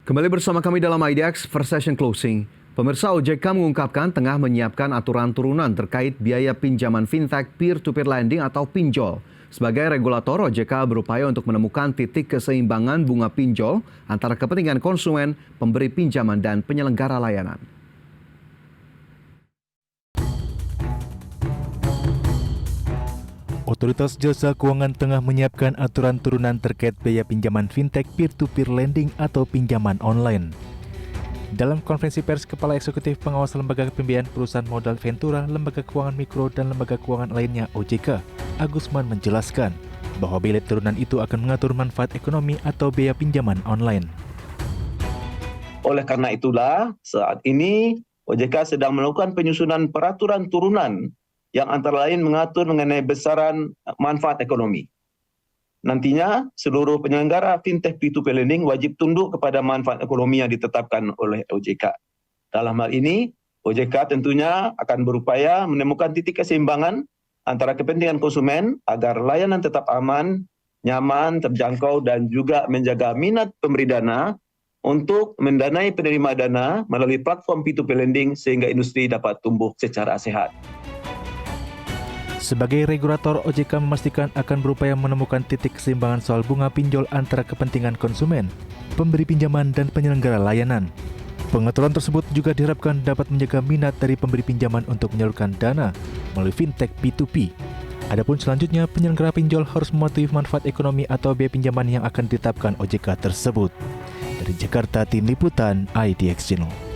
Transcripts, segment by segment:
Kembali bersama kami dalam IDX First Session Closing. Pemirsa, OJK mengungkapkan tengah menyiapkan aturan turunan terkait biaya pinjaman fintech peer-to-peer lending atau pinjol. Sebagai regulator, OJK berupaya untuk menemukan titik keseimbangan bunga pinjol antara kepentingan konsumen, pemberi pinjaman, dan penyelenggara layanan. Otoritas Jasa Keuangan tengah menyiapkan aturan turunan terkait biaya pinjaman fintech peer-to-peer lending atau pinjaman online. Dalam konferensi pers, Kepala Eksekutif Pengawas Lembaga Pembiayaan Perusahaan Modal Ventura, Lembaga Keuangan Mikro, dan Lembaga Keuangan lainnya OJK, Agusman menjelaskan bahwa biaya turunan itu akan mengatur manfaat ekonomi atau biaya pinjaman online. Oleh karena itulah, saat ini OJK sedang melakukan penyusunan peraturan turunan yang antara lain mengatur mengenai besaran manfaat ekonomi. Nantinya, seluruh penyelenggara fintech P2P lending wajib tunduk kepada manfaat ekonomi yang ditetapkan oleh OJK. Dalam hal ini, OJK tentunya akan berupaya menemukan titik keseimbangan antara kepentingan konsumen agar layanan tetap aman, nyaman, terjangkau, dan juga menjaga minat pemberi dana untuk mendanai penerima dana melalui platform P2P lending sehingga industri dapat tumbuh secara sehat. Sebagai regulator, OJK memastikan akan berupaya menemukan titik keseimbangan soal bunga pinjol antara kepentingan konsumen, pemberi pinjaman, dan penyelenggara layanan. Pengaturan tersebut juga diharapkan dapat menjaga minat dari pemberi pinjaman untuk menyalurkan dana melalui fintech P2P. Adapun selanjutnya, penyelenggara pinjol harus mematuhi manfaat ekonomi atau biaya pinjaman yang akan ditetapkan OJK tersebut. Dari Jakarta, Tim Liputan IDX Channel.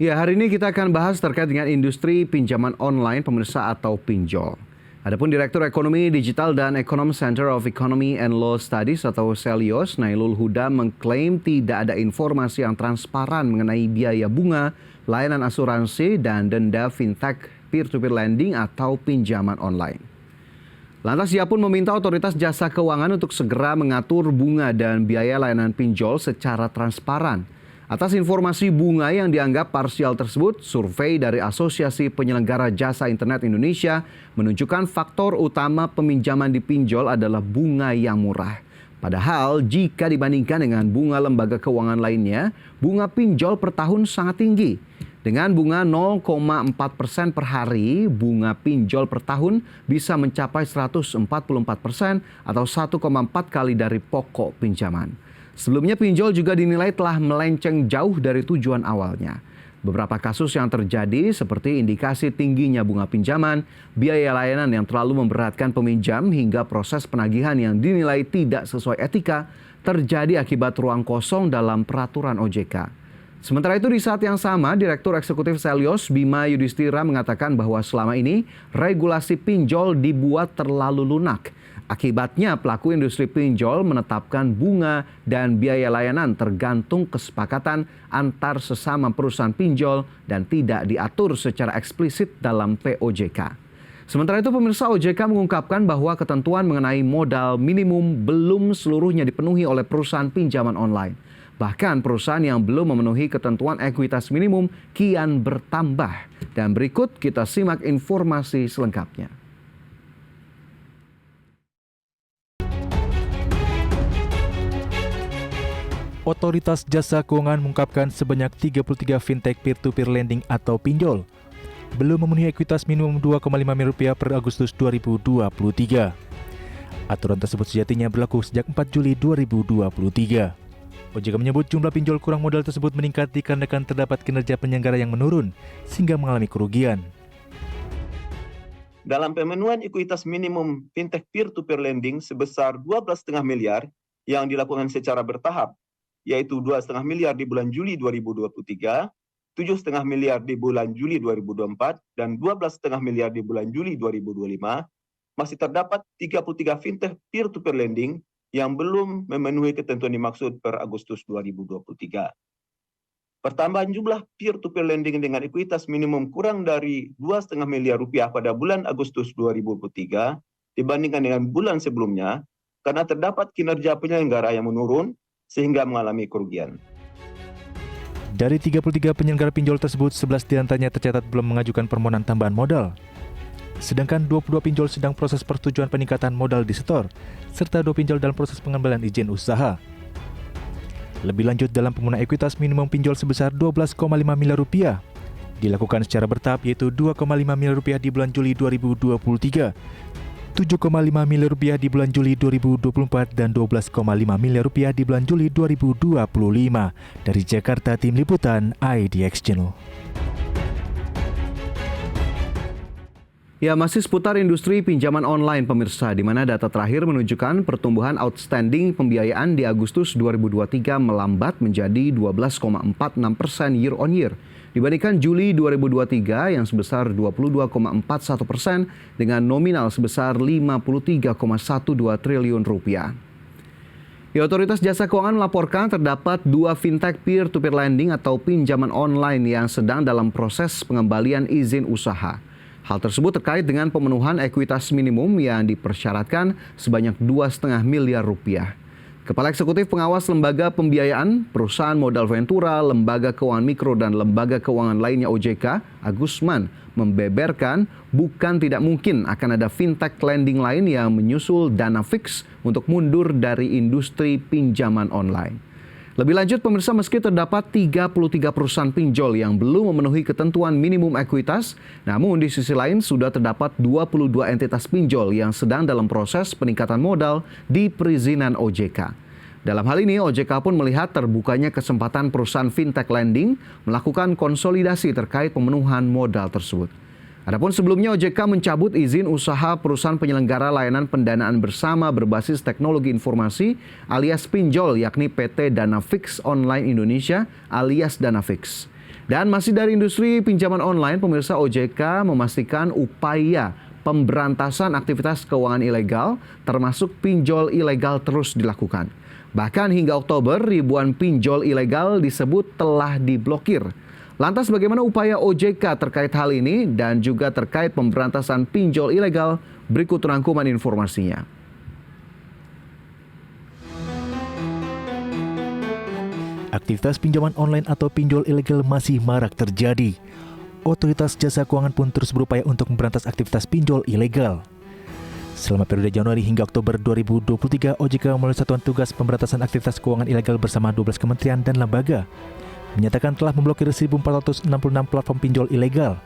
Ya, hari ini kita akan bahas terkait dengan industri pinjaman online pemirsa atau pinjol. Adapun Direktur Ekonomi Digital dan Econom Center of Economy and Law Studies atau CELIOS, Nailul Huda mengklaim tidak ada informasi yang transparan mengenai biaya bunga, layanan asuransi, dan denda fintech peer-to-peer lending atau pinjaman online. Lantas ia pun meminta otoritas jasa keuangan untuk segera mengatur bunga dan biaya layanan pinjol secara transparan. Atas informasi bunga yang dianggap parsial tersebut, survei dari Asosiasi Penyelenggara Jasa Internet Indonesia menunjukkan faktor utama peminjaman di pinjol adalah bunga yang murah. Padahal jika dibandingkan dengan bunga lembaga keuangan lainnya, bunga pinjol per tahun sangat tinggi. Dengan bunga 0,4% per hari, bunga pinjol per tahun bisa mencapai 144% atau 1,4 kali dari pokok pinjaman. Sebelumnya pinjol juga dinilai telah melenceng jauh dari tujuan awalnya. Beberapa kasus yang terjadi seperti indikasi tingginya bunga pinjaman, biaya layanan yang terlalu memberatkan peminjam hingga proses penagihan yang dinilai tidak sesuai etika terjadi akibat ruang kosong dalam peraturan OJK. Sementara itu di saat yang sama, Direktur Eksekutif CELIOS Bima Yudhistira mengatakan bahwa selama ini regulasi pinjol dibuat terlalu lunak. Akibatnya pelaku industri pinjol menetapkan bunga dan biaya layanan tergantung kesepakatan antar sesama perusahaan pinjol dan tidak diatur secara eksplisit dalam POJK. Sementara itu pemirsa, OJK mengungkapkan bahwa ketentuan mengenai modal minimum belum seluruhnya dipenuhi oleh perusahaan pinjaman online. Bahkan perusahaan yang belum memenuhi ketentuan ekuitas minimum kian bertambah. Dan berikut kita simak informasi selengkapnya. Otoritas Jasa Keuangan mengungkapkan sebanyak 33 fintech peer-to-peer lending atau pinjol belum memenuhi ekuitas minimum Rp2,5 miliar per Agustus 2023. Aturan tersebut sejatinya berlaku sejak 4 Juli 2023. OJK menyebut jumlah pinjol kurang modal tersebut meningkat dikarenakan terdapat kinerja penyelenggara yang menurun sehingga mengalami kerugian. Dalam pemenuhan ekuitas minimum fintech peer-to-peer lending sebesar 12,5 miliar yang dilakukan secara bertahap, yaitu 2,5 miliar di bulan Juli 2023, 7,5 miliar di bulan Juli 2024, dan 12,5 miliar di bulan Juli 2025, masih terdapat 33 fintech peer-to-peer lending yang belum memenuhi ketentuan dimaksud per Agustus 2023. Pertambahan jumlah peer-to-peer lending dengan ekuitas minimum kurang dari 2,5 miliar rupiah pada bulan Agustus 2023 dibandingkan dengan bulan sebelumnya karena terdapat kinerja penyelenggara yang menurun sehingga mengalami kerugian. Dari 33 penyelenggara pinjol tersebut, 11 diantaranya tercatat belum mengajukan permohonan tambahan modal. Sedangkan 22 pinjol sedang proses persetujuan peningkatan modal di setor, serta 2 pinjol dalam proses pengembalian izin usaha. Lebih lanjut, dalam pengguna ekuitas minimum pinjol sebesar 12,5 miliar rupiah dilakukan secara bertahap, yaitu 2,5 miliar rupiah di bulan Juli 2023, 7,5 miliar rupiah di bulan Juli 2024, dan 12,5 miliar rupiah di bulan Juli 2025. Dari Jakarta, Tim Liputan IDX Channel. Ya, masih seputar industri pinjaman online pemirsa, di mana data terakhir menunjukkan pertumbuhan outstanding pembiayaan di Agustus 2023 melambat menjadi 12,46% year on year dibandingkan Juli 2023 yang sebesar 22,41% dengan nominal sebesar 53,12 triliun rupiah. Ya, Otoritas Jasa Keuangan melaporkan terdapat 2 fintech peer-to-peer lending atau pinjaman online yang sedang dalam proses pengembalian izin usaha. Hal tersebut terkait dengan pemenuhan ekuitas minimum yang dipersyaratkan sebanyak 2,5 miliar rupiah. Kepala Eksekutif Pengawas Lembaga Pembiayaan, Perusahaan Modal Ventura, Lembaga Keuangan Mikro, dan Lembaga Keuangan lainnya OJK, Agusman, membeberkan bukan tidak mungkin akan ada fintech lending lain yang menyusul dana fix untuk mundur dari industri pinjaman online. Lebih lanjut, pemirsa, meski terdapat 33 perusahaan pinjol yang belum memenuhi ketentuan minimum ekuitas, namun di sisi lain sudah terdapat 22 entitas pinjol yang sedang dalam proses peningkatan modal di perizinan OJK. Dalam hal ini, OJK pun melihat terbukanya kesempatan perusahaan fintech lending melakukan konsolidasi terkait pemenuhan modal tersebut. Adapun sebelumnya OJK mencabut izin usaha perusahaan penyelenggara layanan pendanaan bersama berbasis teknologi informasi alias pinjol, yakni PT Dana Fix Online Indonesia alias Dana Fix. Dan masih dari industri pinjaman online, pemirsa, OJK memastikan upaya pemberantasan aktivitas keuangan ilegal termasuk pinjol ilegal terus dilakukan. Bahkan hingga Oktober, ribuan pinjol ilegal disebut telah diblokir. Lantas bagaimana upaya OJK terkait hal ini dan juga terkait pemberantasan pinjol ilegal? Berikut rangkuman informasinya. Aktivitas pinjaman online atau pinjol ilegal masih marak terjadi. Otoritas Jasa Keuangan pun terus berupaya untuk memberantas aktivitas pinjol ilegal. Selama periode Januari hingga Oktober 2023, OJK melalui Satuan Tugas Pemberantasan Aktivitas Keuangan Ilegal bersama 12 kementerian dan lembaga menyatakan telah memblokir 1.466 platform pinjol ilegal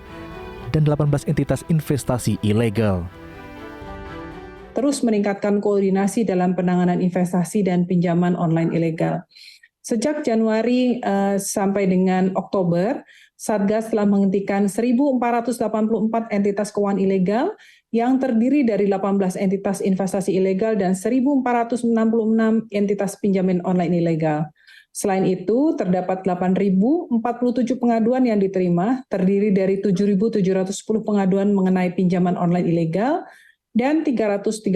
dan 18 entitas investasi ilegal. Terus meningkatkan koordinasi dalam penanganan investasi dan pinjaman online ilegal. Sejak Januari sampai dengan Oktober, Satgas telah menghentikan 1.484 entitas keuangan ilegal yang terdiri dari 18 entitas investasi ilegal dan 1.466 entitas pinjaman online ilegal. Selain itu, terdapat 8.047 pengaduan yang diterima, terdiri dari 7.710 pengaduan mengenai pinjaman online ilegal dan 337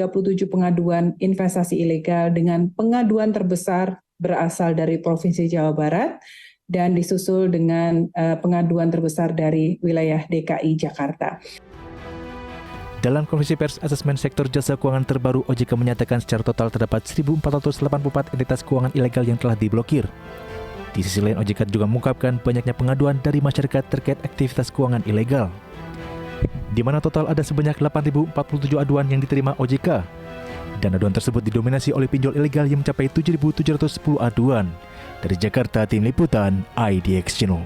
pengaduan investasi ilegal dengan pengaduan terbesar berasal dari Provinsi Jawa Barat dan disusul dengan pengaduan terbesar dari wilayah DKI Jakarta. Dalam konferensi pers asesmen sektor jasa keuangan terbaru, OJK menyatakan secara total terdapat 1.484 entitas keuangan ilegal yang telah diblokir. Di sisi lain, OJK juga mengungkapkan banyaknya pengaduan dari masyarakat terkait aktivitas keuangan ilegal, di mana total ada sebanyak 8.047 aduan yang diterima OJK. Dan aduan tersebut didominasi oleh pinjol ilegal yang mencapai 7.710 aduan. Dari Jakarta, Tim Liputan IDX Channel.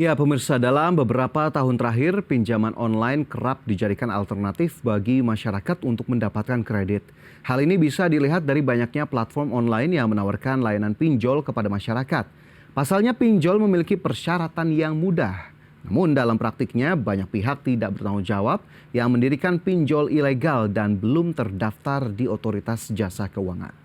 Ya, pemirsa, dalam beberapa tahun terakhir, pinjaman online kerap dijadikan alternatif bagi masyarakat untuk mendapatkan kredit. Hal ini bisa dilihat dari banyaknya platform online yang menawarkan layanan pinjol kepada masyarakat. Pasalnya, pinjol memiliki persyaratan yang mudah. Namun dalam praktiknya, banyak pihak tidak bertanggung jawab yang mendirikan pinjol ilegal dan belum terdaftar di Otoritas Jasa Keuangan.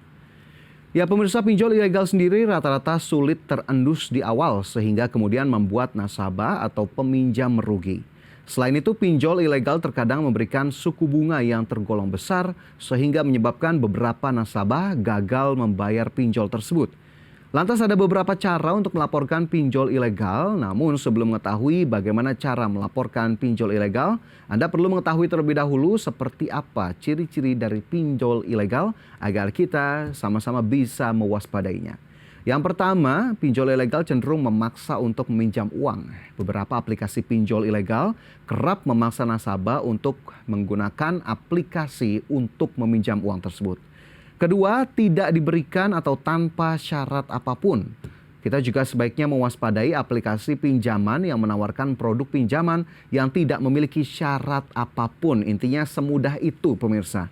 Ya, pemirsa, pinjol ilegal sendiri rata-rata sulit terendus di awal sehingga kemudian membuat nasabah atau peminjam merugi. Selain itu, pinjol ilegal terkadang memberikan suku bunga yang tergolong besar sehingga menyebabkan beberapa nasabah gagal membayar pinjol tersebut. Lantas ada beberapa cara untuk melaporkan pinjol ilegal, namun sebelum mengetahui bagaimana cara melaporkan pinjol ilegal, Anda perlu mengetahui terlebih dahulu seperti apa ciri-ciri dari pinjol ilegal agar kita sama-sama bisa mewaspadainya. Yang pertama, pinjol ilegal cenderung memaksa untuk meminjam uang. Beberapa aplikasi pinjol ilegal kerap memaksa nasabah untuk menggunakan aplikasi untuk meminjam uang tersebut. Kedua, tidak diberikan atau tanpa syarat apapun. Kita juga sebaiknya mewaspadai aplikasi pinjaman yang menawarkan produk pinjaman yang tidak memiliki syarat apapun. Intinya semudah itu, pemirsa.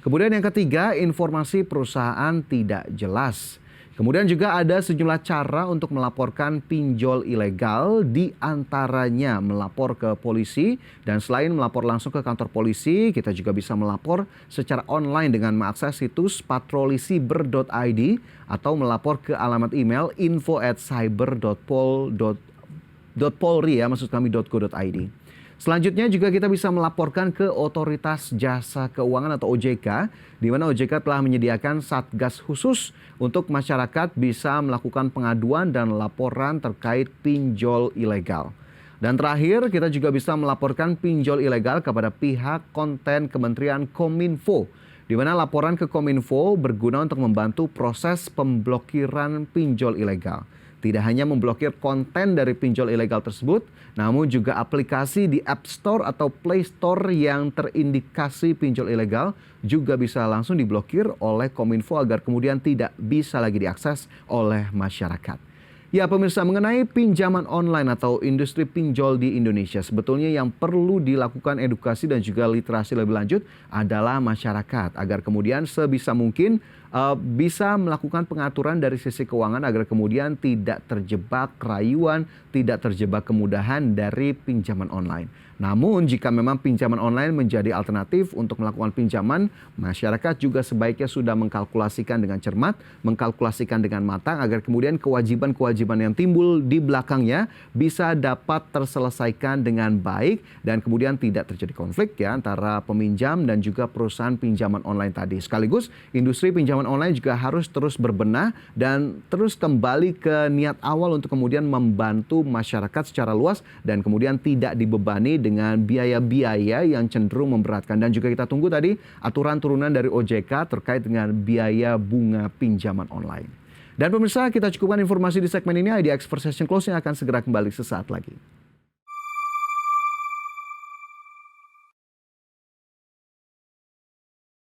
Kemudian yang ketiga, informasi perusahaan tidak jelas. Kemudian juga ada sejumlah cara untuk melaporkan pinjol ilegal, di antaranya melapor ke polisi, dan selain melapor langsung ke kantor polisi, kita juga bisa melapor secara online dengan mengakses situs patrolisiber.id atau melapor ke alamat email info@cyber.polri ya, maksud kami .go.id. Selanjutnya juga kita bisa melaporkan ke Otoritas Jasa Keuangan atau OJK, di mana OJK telah menyediakan satgas khusus untuk masyarakat bisa melakukan pengaduan dan laporan terkait pinjol ilegal. Dan terakhir, kita juga bisa melaporkan pinjol ilegal kepada pihak konten Kementerian Kominfo, di mana laporan ke Kominfo berguna untuk membantu proses pemblokiran pinjol ilegal. Tidak hanya memblokir konten dari pinjol ilegal tersebut, namun juga aplikasi di App Store atau Play Store yang terindikasi pinjol ilegal juga bisa langsung diblokir oleh Kominfo agar kemudian tidak bisa lagi diakses oleh masyarakat. Ya pemirsa, mengenai pinjaman online atau industri pinjol di Indonesia, sebetulnya yang perlu dilakukan edukasi dan juga literasi lebih lanjut adalah masyarakat agar kemudian sebisa mungkin bisa melakukan pengaturan dari sisi keuangan agar kemudian tidak terjebak rayuan, tidak terjebak kemudahan dari pinjaman online. Namun jika memang pinjaman online menjadi alternatif untuk melakukan pinjaman, masyarakat juga sebaiknya sudah mengkalkulasikan dengan cermat, mengkalkulasikan dengan matang agar kemudian kewajiban-kewajiban yang timbul di belakangnya bisa dapat terselesaikan dengan baik dan kemudian tidak terjadi konflik ya antara peminjam dan juga perusahaan pinjaman online tadi. Sekaligus industri pinjaman online juga harus terus berbenah dan terus kembali ke niat awal untuk kemudian membantu masyarakat secara luas dan kemudian tidak dibebani dengan biaya-biaya yang cenderung memberatkan. Dan juga kita tunggu tadi aturan turunan dari OJK terkait dengan biaya bunga pinjaman online. Dan pemirsa, kita cukupkan informasi di segmen ini. IDX First Session Close yang akan segera kembali sesaat lagi.